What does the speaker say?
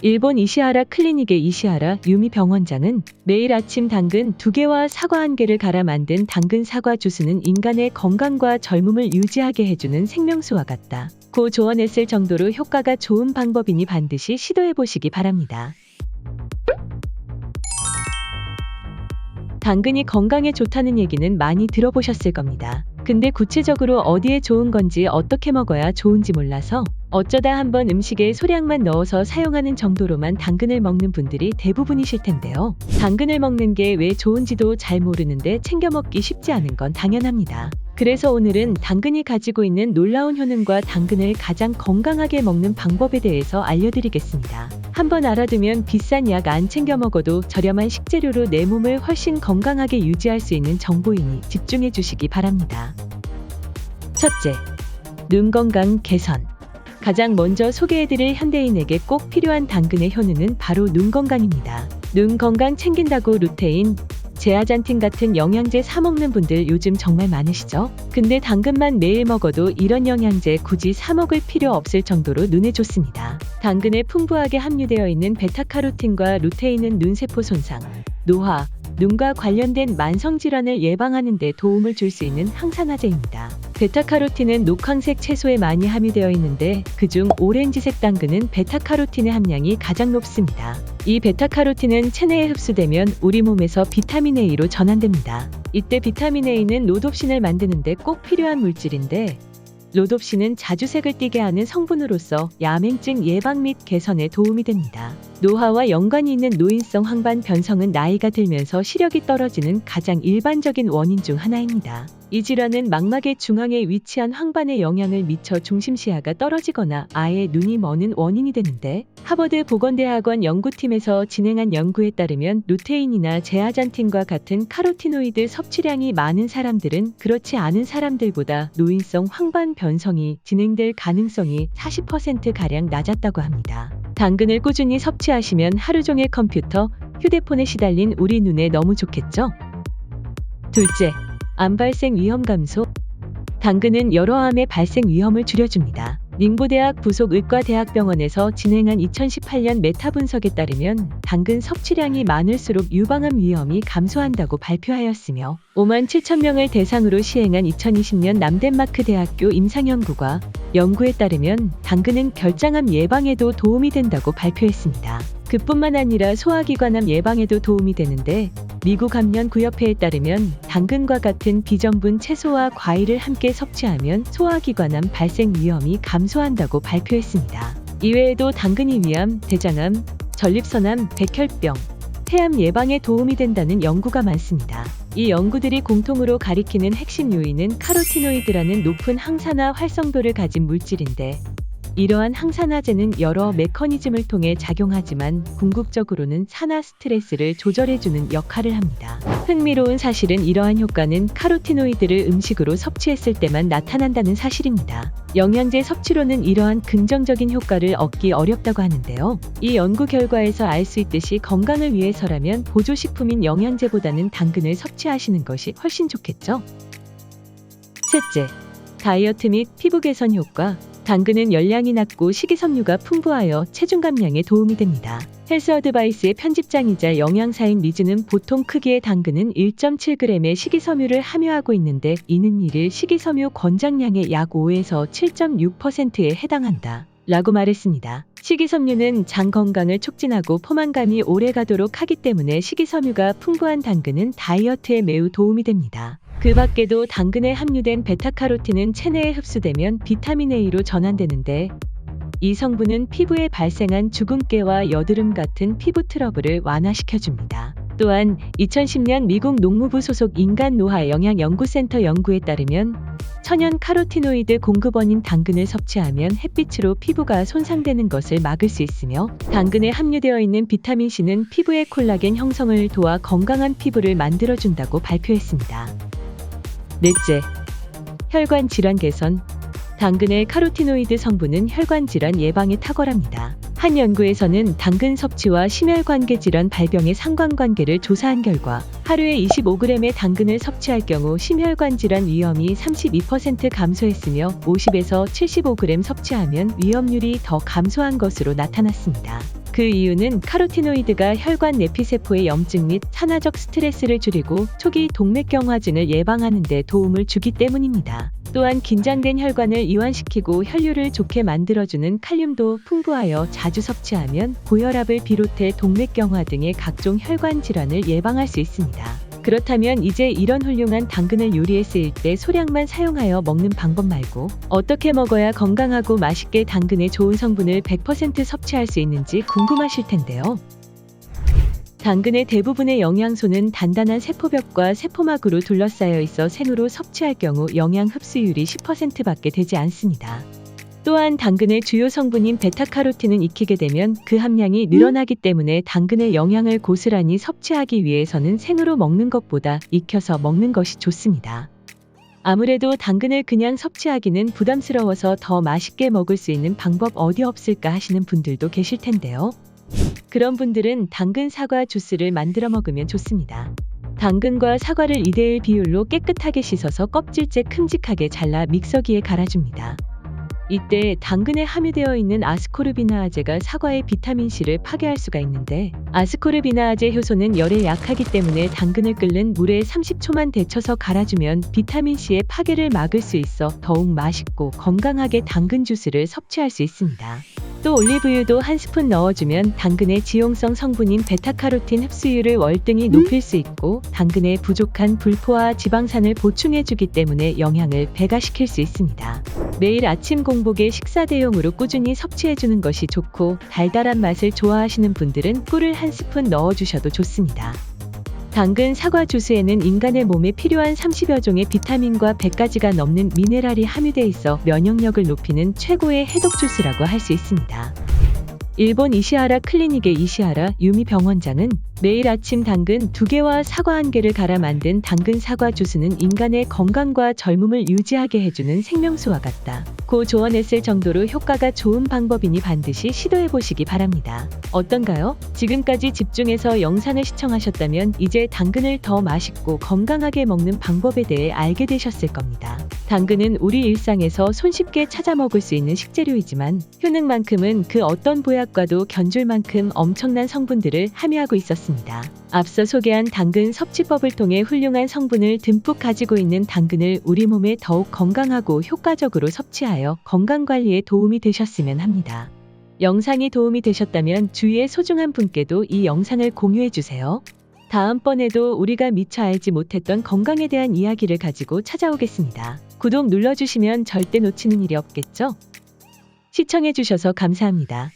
일본 이시하라 클리닉의 이시하라 유미 병원장은 매일 아침 당근 2개와 사과 1개를 갈아 만든 당근 사과 주스는 인간의 건강과 젊음을 유지하게 해주는 생명수와 같다. 고 조언했을 정도로 효과가 좋은 방법이니 반드시 시도해보시기 바랍니다. 당근이 건강에 좋다는 얘기는 많이 들어보셨을 겁니다. 근데 구체적으로 어디에 좋은 건지 어떻게 먹어야 좋은지 몰라서 어쩌다 한번 음식에 소량만 넣어서 사용하는 정도로만 당근을 먹는 분들이 대부분이실 텐데요. 당근을 먹는 게 왜 좋은지도 잘 모르는데 챙겨 먹기 쉽지 않은 건 당연합니다. 그래서 오늘은 당근이 가지고 있는 놀라운 효능과 당근을 가장 건강하게 먹는 방법에 대해서 알려드리겠습니다. 한번 알아두면 비싼 약 안 챙겨 먹어도 저렴한 식재료로 내 몸을 훨씬 건강하게 유지할 수 있는 정보이니 집중해 주시기 바랍니다. 첫째, 눈 건강 개선. 가장 먼저 소개해드릴 현대인에게 꼭 필요한 당근의 효능은 바로 눈 건강입니다. 눈 건강 챙긴다고 루테인, 제아잔틴 같은 영양제 사 먹는 분들 요즘 정말 많으시죠? 근데 당근만 매일 먹어도 이런 영양제 굳이 사 먹을 필요 없을 정도로 눈에 좋습니다. 당근에 풍부하게 함유되어 있는 베타카로틴과 루테인은 눈세포 손상, 노화, 눈과 관련된 만성질환을 예방하는 데 도움을 줄 수 있는 항산화제입니다. 베타카로틴은 녹황색 채소에 많이 함유되어 있는데 그중 오렌지색 당근은 베타카로틴의 함량이 가장 높습니다. 이 베타카로틴은 체내에 흡수되면 우리 몸에서 비타민 A로 전환됩니다. 이때 비타민 A는 로놉신을 만드는데 꼭 필요한 물질인데 로놉신은 자주색을 띠게 하는 성분으로서 야맹증 예방 및 개선에 도움이 됩니다. 노화와 연관이 있는 노인성 황반 변성은 나이가 들면서 시력이 떨어지는 가장 일반적인 원인 중 하나입니다. 이 질환은 망막의 중앙에 위치한 황반에 영향을 미쳐 중심 시야가 떨어지거나 아예 눈이 머는 원인이 되는데 하버드 보건대학원 연구팀에서 진행한 연구에 따르면 루테인이나 제아잔틴과 같은 카로티노이드 섭취량이 많은 사람들은 그렇지 않은 사람들보다 노인성 황반 변성이 진행될 가능성이 40%가량 낮았다고 합니다. 당근을 꾸준히 섭취하시면 하루 종일 컴퓨터, 휴대폰에 시달린 우리 눈에 너무 좋겠죠? 둘째, 암 발생 위험 감소. 당근은 여러 암의 발생 위험을 줄여줍니다. 닝보대학 부속의과대학병원에서 진행한 2018년 메타 분석에 따르면 당근 섭취량이 많을수록 유방암 위험이 감소한다고 발표하였으며 5만 7천 명을 대상으로 시행한 2020년 남덴마크 대학교 임상연구가 연구에 따르면 당근은 결장암 예방에도 도움이 된다고 발표했습니다. 그뿐만 아니라 소화기관암 예방에도 도움이 되는데 미국 감염구협회에 따르면 당근과 같은 비전분 채소와 과일을 함께 섭취하면 소화기관암 발생 위험이 감소한다고 발표했습니다. 이외에도 당근이 위암, 대장암, 전립선암, 백혈병, 폐암 예방에 도움이 된다는 연구가 많습니다. 이 연구들이 공통으로 가리키는 핵심 요인은 카로티노이드라는 높은 항산화 활성도를 가진 물질인데 이러한 항산화제는 여러 메커니즘을 통해 작용하지만 궁극적으로는 산화 스트레스를 조절해주는 역할을 합니다. 흥미로운 사실은 이러한 효과는 카로티노이드를 음식으로 섭취했을 때만 나타난다는 사실입니다. 영양제 섭취로는 이러한 긍정적인 효과를 얻기 어렵다고 하는데요. 이 연구 결과에서 알 수 있듯이 건강을 위해서라면 보조식품인 영양제보다는 당근을 섭취하시는 것이 훨씬 좋겠죠? 셋째, 다이어트 및 피부 개선 효과. 당근은 열량이 낮고 식이섬유가 풍부하여 체중 감량에 도움이 됩니다. 헬스 어드바이스의 편집장이자 영양사인 리즈는 보통 크기의 당근은 1.7g의 식이섬유를 함유하고 있는데 이는 일일 식이섬유 권장량의 약 5에서 7.6%에 해당한다. 라고 말했습니다. 식이섬유는 장 건강을 촉진하고 포만감이 오래가도록 하기 때문에 식이섬유가 풍부한 당근은 다이어트에 매우 도움이 됩니다. 그 밖에도 당근에 함유된 베타카로틴은 체내에 흡수되면 비타민 A로 전환되는데 이 성분은 피부에 발생한 주근깨와 여드름 같은 피부 트러블을 완화시켜줍니다. 또한 2010년 미국 농무부 소속 인간노화영양연구센터 연구에 따르면 천연 카로티노이드 공급원인 당근을 섭취하면 햇빛으로 피부가 손상되는 것을 막을 수 있으며 당근에 함유되어 있는 비타민C는 피부의 콜라겐 형성을 도와 건강한 피부를 만들어준다고 발표했습니다. 넷째, 혈관 질환 개선. 당근의 카로티노이드 성분은 혈관 질환 예방에 탁월합니다. 한 연구에서는 당근 섭취와 심혈관계 질환 발병의 상관관계를 조사한 결과 하루에 25g의 당근을 섭취할 경우 심혈관 질환 위험이 32% 감소했으며 50에서 75g 섭취하면 위험률이 더 감소한 것으로 나타났습니다. 그 이유는 카로티노이드가 혈관 내피세포의 염증 및 산화적 스트레스를 줄이고 초기 동맥경화증을 예방하는 데 도움을 주기 때문입니다. 또한 긴장된 혈관을 이완시키고 혈류를 좋게 만들어주는 칼륨도 풍부하여 자주 섭취하면 고혈압을 비롯해 동맥경화 등의 각종 혈관 질환을 예방할 수 있습니다. 그렇다면 이제 이런 훌륭한 당근을 요리에 쓰일 때 소량만 사용하여 먹는 방법 말고 어떻게 먹어야 건강하고 맛있게 당근의 좋은 성분을 100% 섭취할 수 있는지 궁금하실 텐데요. 당근의 대부분의 영양소는 단단한 세포벽과 세포막으로 둘러싸여 있어 생으로 섭취할 경우 영양 흡수율이 10%밖에 되지 않습니다. 또한 당근의 주요 성분인 베타카로틴은 익히게 되면 그 함량이 늘어나기 때문에 당근의 영양을 고스란히 섭취하기 위해서는 생으로 먹는 것보다 익혀서 먹는 것이 좋습니다. 아무래도 당근을 그냥 섭취하기는 부담스러워서 더 맛있게 먹을 수 있는 방법 어디 없을까 하시는 분들도 계실 텐데요. 그런 분들은 당근 사과 주스를 만들어 먹으면 좋습니다. 당근과 사과를 2대1 비율로 깨끗하게 씻어서 껍질째 큼직하게 잘라 믹서기에 갈아줍니다. 이때 당근에 함유되어 있는 아스코르비나아제가 사과의 비타민C를 파괴할 수가 있는데 아스코르비나아제 효소는 열에 약하기 때문에 당근을 끓는 물에 30초만 데쳐서 갈아주면 비타민C의 파괴를 막을 수 있어 더욱 맛있고 건강하게 당근 주스를 섭취할 수 있습니다. 또 올리브유도 한 스푼 넣어주면 당근의 지용성 성분인 베타카로틴 흡수율을 월등히 높일 수 있고 당근의 부족한 불포화 지방산을 보충해주기 때문에 영양을 배가시킬 수 있습니다. 매일 아침 공복에 식사 대용으로 꾸준히 섭취해주는 것이 좋고 달달한 맛을 좋아하시는 분들은 꿀을 한 스푼 넣어주셔도 좋습니다. 당근 사과 주스에는 인간의 몸에 필요한 30여 종의 비타민과 100가지가 넘는 미네랄이 함유돼 있어 면역력을 높이는 최고의 해독 주스라고 할 수 있습니다. 일본 이시하라 클리닉의 이시하라 유미 병원장은 매일 아침 당근 2개와 사과 1개를 갈아 만든 당근 사과 주스는 인간의 건강과 젊음을 유지하게 해주는 생명수와 같다. 고 조언했을 정도로 효과가 좋은 방법이니 반드시 시도해보시기 바랍니다. 어떤가요? 지금까지 집중해서 영상을 시청하셨다면 이제 당근을 더 맛있고 건강하게 먹는 방법에 대해 알게 되셨을 겁니다. 당근은 우리 일상에서 손쉽게 찾아 먹을 수 있는 식재료이지만 효능만큼은 그 어떤 보약과도 견줄 만큼 엄청난 성분들을 함유하고 있었습니다. 앞서 소개한 당근 섭취법을 통해 훌륭한 성분을 듬뿍 가지고 있는 당근을 우리 몸에 더욱 건강하고 효과적으로 섭취하여 건강관리에 도움이 되셨으면 합니다. 영상이 도움이 되셨다면 주위의 소중한 분께도 이 영상을 공유해주세요. 다음번에도 우리가 미처 알지 못했던 건강에 대한 이야기를 가지고 찾아오겠습니다. 구독 눌러주시면 절대 놓치는 일이 없겠죠? 시청해주셔서 감사합니다.